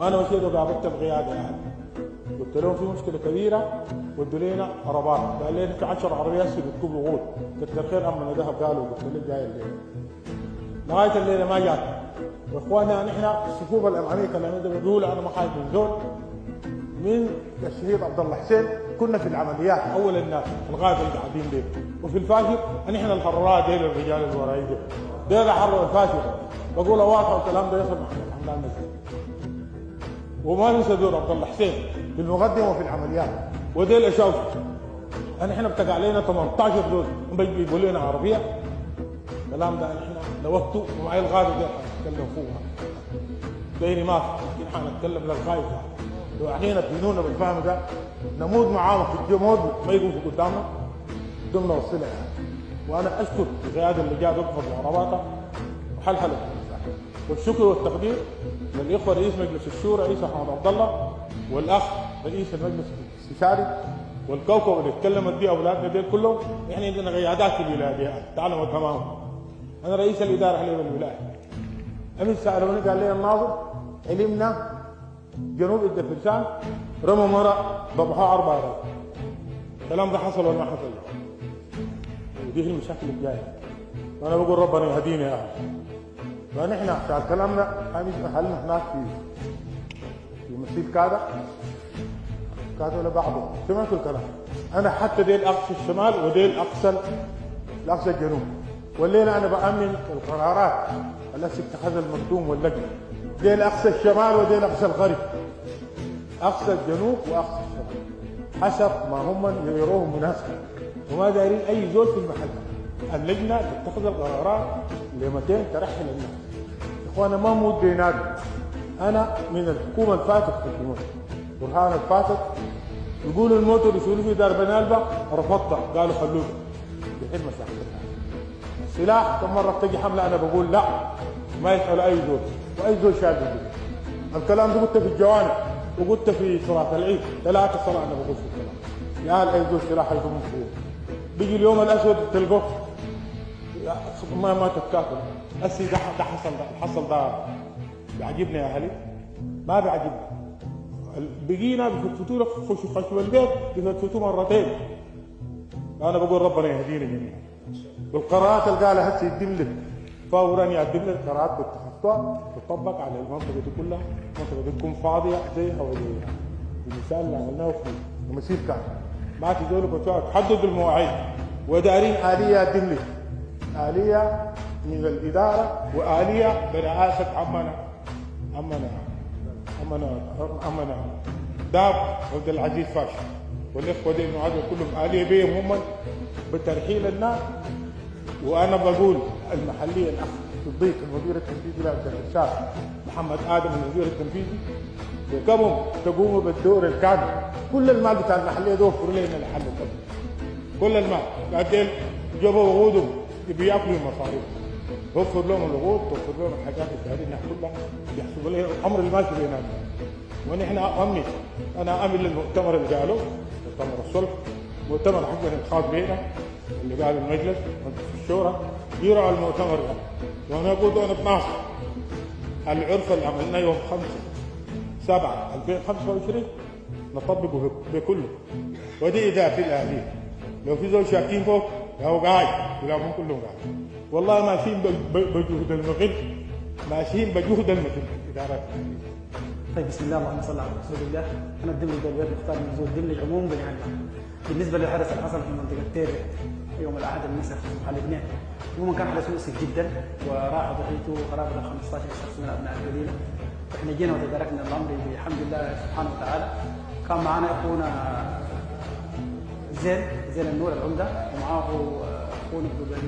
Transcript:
وانا مشيت وقابلت القياده يعني قلت لهم في مشكله كبيره ودوا لنا عربات، قال لي في 10 عربيات بتكون وغود، كتر خير امنا ذهب قالوا قلت له جاي الليله لغايه الليله ما جات. واخواننا نحن الصفوف الاماميه كان بنقول انا ما خايف من زول من الشهيد عبد الله حسين، كنا في العمليات اول الناس الغاز اللي قاعدين ديل، وفي الفاشر نحن الحرارات ديل الرجال اللي وراي ديل حروا الفاشر، بقول واقع الكلام ده يصل محمد حمدان نزل وما ننسى دور عبد الله حسين في المقدمه وفي العمليات وديل اشوف نحن بتقع علينا 18 دول بيجيبوا لنا عربيه. الكلام ده نحن لوقته ومعي الغاز ده حنتكلم فوق دايري ما في لكن حنتكلم للغايب لو احيانا تدينونا بالفهم ده نموت معاهم في الجمود ما يقوموا قدامنا ضمن وصلها يعني. وانا اشكر القياده اللي جات وقفت بعرباتها وحلحلت والشكر والتقدير للاخوه رئيس مجلس الشورى عيسى محمد عبد الله والاخ رئيس المجلس الاستشاري والكوكب اللي اتكلمت بيه اولادنا ديل كلهم. يعني عندنا قيادات في الولايه دي تعلموا تماما. انا رئيس الاداره حاليا بالولايه امس سالوني قال لي الناظر علمنا جنوب الدفرسان رموا مرة ضبحوها 4 رمل. الكلام ده حصل ولا ما حصل؟ ودي هي المشاكل الجايه. وانا بقول ربنا يهدينا يا اخي. فنحن عشان كلامنا حلنا هناك في مسير كذا ولا بعضه سمعتوا الكلام. انا حتى ديل اقصى الشمال وديل اقصى الجنوب، والليله انا بامن القرارات التي اتخذها المكتوم واللجنه. ديل اقصى الشمال وديل اقصى الغرب، اقصى الجنوب واقصى الشمال حسب ما هم يروهم مناسب، وما دايرين اي زول في المحل. اللجنه تتخذ القرارات لمتين ترحل الناس. اخوانا ما موت بينادي. انا من الحكومه الفاتت في الجنوب برهان الفاتت يقولوا الموتور يسولوا في دار بنالبا رفضت قالوا خلوه بحين مساحه السلاح. كم مره بتجي حمله انا بقول لا ما يسأل اي زول واي زول شاب يقول الكلام ده. قلت في الجوانب وقلت في صلاه العيد 3 صلاه انا بقول في الكلام يا هل اي زول سلاح يضم فيه. بيجي اليوم الاسود تلقوه ما تتكافل. السي ده حصل ده بيعجبني يا اهلي ما بيعجبني. بقينا بفتفتوا لك خشوا البيت بفتفتوا مرتين. انا بقول ربنا يهدينا جميعا. والقرارات اللي قالها هسه يدم لك فورا يقدم لك قرارات بتخطوها تطبق على المنطقه دي كلها. المنطقه دي تكون فاضيه زيها وزيها. المثال اللي عملناه في المسير كان ما تزولوا تحددوا المواعيد ودارين اليه يقدم لك اليه من الاداره واليه برئاسه عمنا داب عبد العزيز فاشل والاخوه دي المعادله كلهم اليه بيهم هم بترحيل الناس. وانا بقول المحليه الاخ صديق المدير التنفيذي لعبد الرشاد محمد ادم المدير التنفيذي وكم تقوموا بالدور الكامل. كل المال بتاع المحليه ده وفروا لنا لحل القبل. كل المال بعدين جابوا وغودهم بياكلوا المصاريف. توفر لهم الوقود توفر لهم الحاجات الدارية كلها يحسبوا لهم الامر الماشي بيننا. ونحن انا امن للمؤتمر اللي قالوا مؤتمر الصلح مؤتمر حقنا الخاص بينا اللي قال المجلس مجلس الشورى يرعى المؤتمر ده. وانا اقول انا بناصر العرف اللي عملناه يوم 5/7/2025 نطبقه بكله. ودي اذاعه الاهليه لو في زول شاكين فوق هو قاعد ولا هم كلهم قاعد. والله ماشيين بجهد المغل ماشيين بجهد المغل ادارات. طيب بسم الله اللهم صل على رسول الله. انا الدملي الدوليات مختار من زول الدملي عموما بنعلم. بالنسبه للحدث اللي حصل في منطقه تيري يوم الاحد المساء على الاثنين عموما كان حدث مؤسف جدا وراح ضحيته قرابه 15 شخص من ابناء القبيله. احنا جينا وتداركنا الامر بحمد الله سبحانه وتعالى. كان معنا اخونا زين النور العمده ومعه اخونا عبد الوهاب